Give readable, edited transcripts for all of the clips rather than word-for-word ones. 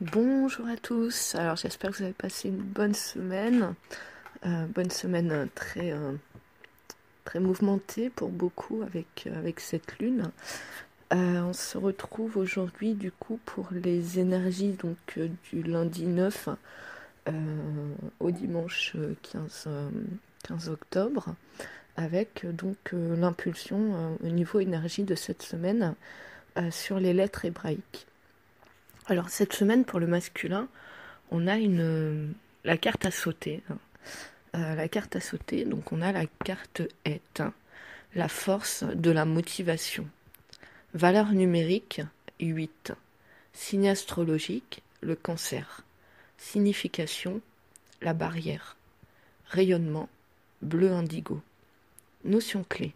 Bonjour à tous, alors j'espère que vous avez passé une bonne semaine très mouvementée pour beaucoup avec cette lune. On se retrouve aujourd'hui du coup pour les énergies du lundi 9 au dimanche 15 octobre avec l'impulsion au niveau énergie de cette semaine sur les lettres hébraïques. Alors cette semaine pour le masculin, on a la carte à sauter. La carte à sauter, donc on a la carte Et, la force de la motivation. Valeur numérique 8. Signe astrologique, le cancer. Signification, la barrière. Rayonnement, bleu indigo. Notion clé,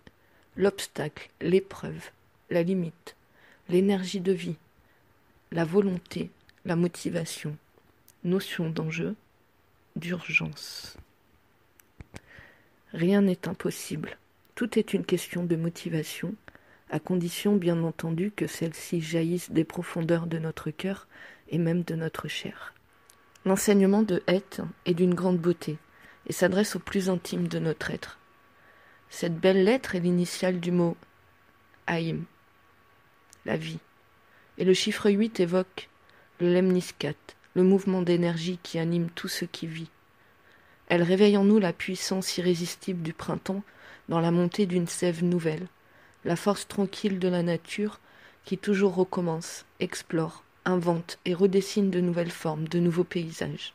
l'obstacle, l'épreuve, la limite, l'énergie de vie, la volonté, la motivation. Notion d'enjeu, d'urgence. Rien n'est impossible. Tout est une question de motivation, à condition bien entendu que celle-ci jaillisse des profondeurs de notre cœur et même de notre chair. L'enseignement de Het est d'une grande beauté et s'adresse au plus intime de notre être. Cette belle lettre est l'initiale du mot Haïm, la vie. Et le chiffre 8 évoque le lemniscat, le mouvement d'énergie qui anime tout ce qui vit. Elle réveille en nous la puissance irrésistible du printemps dans la montée d'une sève nouvelle, la force tranquille de la nature qui toujours recommence, explore, invente et redessine de nouvelles formes, de nouveaux paysages.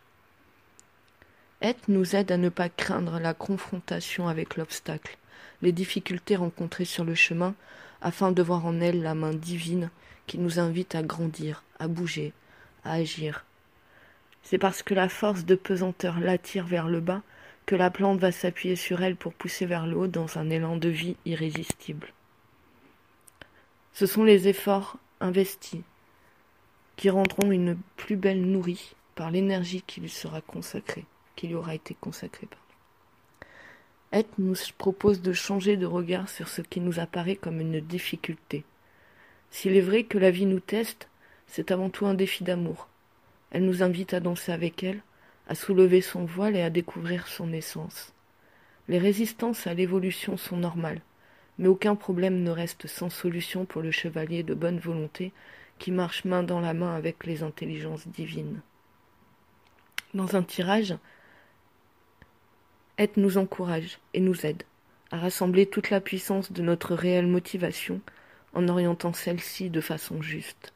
Et nous aide à ne pas craindre la confrontation avec l'obstacle, les difficultés rencontrées sur le chemin, afin de voir en elle la main divine qui nous invite à grandir, à bouger, à agir. C'est parce que la force de pesanteur l'attire vers le bas que la plante va s'appuyer sur elle pour pousser vers le haut dans un élan de vie irrésistible. Ce sont les efforts investis qui rendront une plus belle nourrie par l'énergie qui lui sera consacrée, qui lui aura été consacrée. Et nous propose de changer de regard sur ce qui nous apparaît comme une difficulté. S'il est vrai que la vie nous teste, c'est avant tout un défi d'amour. Elle nous invite à danser avec elle, à soulever son voile et à découvrir son essence. Les résistances à l'évolution sont normales, mais aucun problème ne reste sans solution pour le chevalier de bonne volonté qui marche main dans la main avec les intelligences divines. Dans un tirage, Et nous encourage et nous aide à rassembler toute la puissance de notre réelle motivation en orientant celle-ci de façon juste.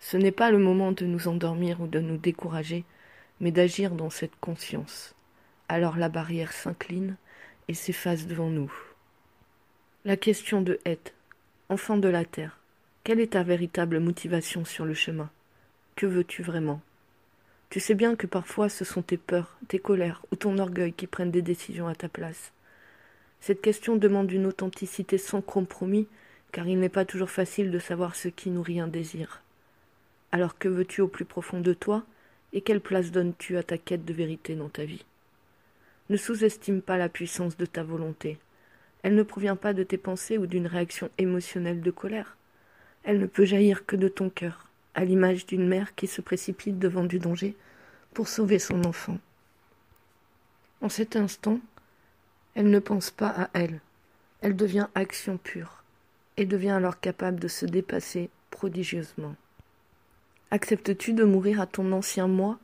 Ce n'est pas le moment de nous endormir ou de nous décourager, mais d'agir dans cette conscience. Alors la barrière s'incline et s'efface devant nous. La question de Het, enfant de la terre, quelle est ta véritable motivation sur le chemin? Que veux-tu vraiment? Tu sais bien que parfois ce sont tes peurs, tes colères ou ton orgueil qui prennent des décisions à ta place. Cette question demande une authenticité sans compromis, car il n'est pas toujours facile de savoir ce qui nourrit un désir. Alors que veux-tu au plus profond de toi, et quelle place donnes-tu à ta quête de vérité dans ta vie? Ne sous-estime pas la puissance de ta volonté. Elle ne provient pas de tes pensées ou d'une réaction émotionnelle de colère. Elle ne peut jaillir que de ton cœur, à l'image d'une mère qui se précipite devant du danger pour sauver son enfant. En cet instant, elle ne pense pas à elle. Elle devient action pure et devient alors capable de se dépasser prodigieusement. Acceptes-tu de mourir à ton ancien moi?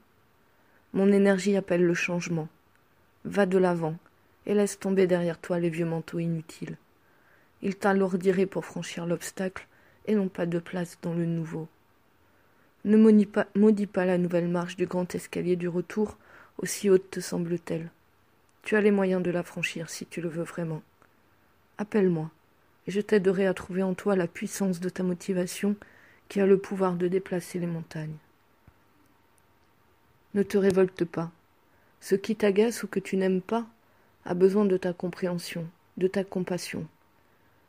Mon énergie appelle le changement. Va de l'avant et laisse tomber derrière toi les vieux manteaux inutiles. Il t'alourdirait pour franchir l'obstacle et non pas de place dans le nouveau. Ne maudis pas la nouvelle marche du grand escalier du retour, aussi haute te semble-t-elle. Tu as les moyens de la franchir si tu le veux vraiment. Appelle-moi, et je t'aiderai à trouver en toi la puissance de ta motivation qui a le pouvoir de déplacer les montagnes. Ne te révolte pas. Ce qui t'agace ou que tu n'aimes pas a besoin de ta compréhension, de ta compassion.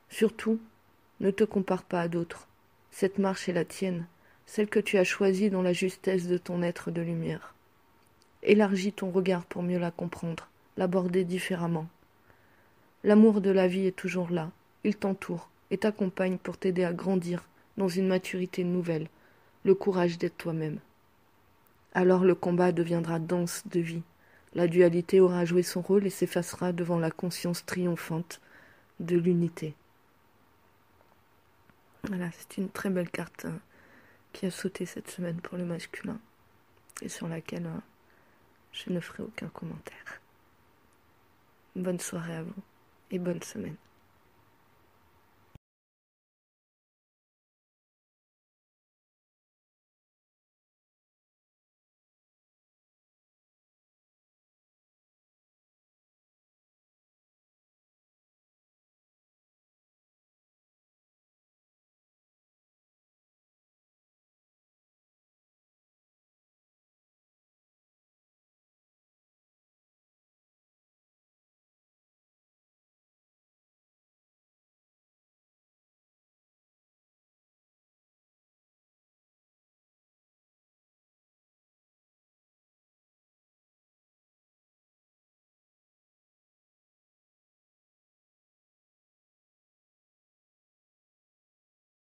Surtout, ne te compare pas à d'autres. Cette marche est la tienne, celle que tu as choisie dans la justesse de ton être de lumière. Élargis ton regard pour mieux la comprendre, l'aborder différemment. L'amour de la vie est toujours là, il t'entoure et t'accompagne pour t'aider à grandir dans une maturité nouvelle, le courage d'être toi-même. Alors le combat deviendra danse de vie. La dualité aura joué son rôle et s'effacera devant la conscience triomphante de l'unité. Voilà, c'est une très belle carte qui a sauté cette semaine pour le masculin et sur laquelle je ne ferai aucun commentaire. Bonne soirée à vous et bonne semaine.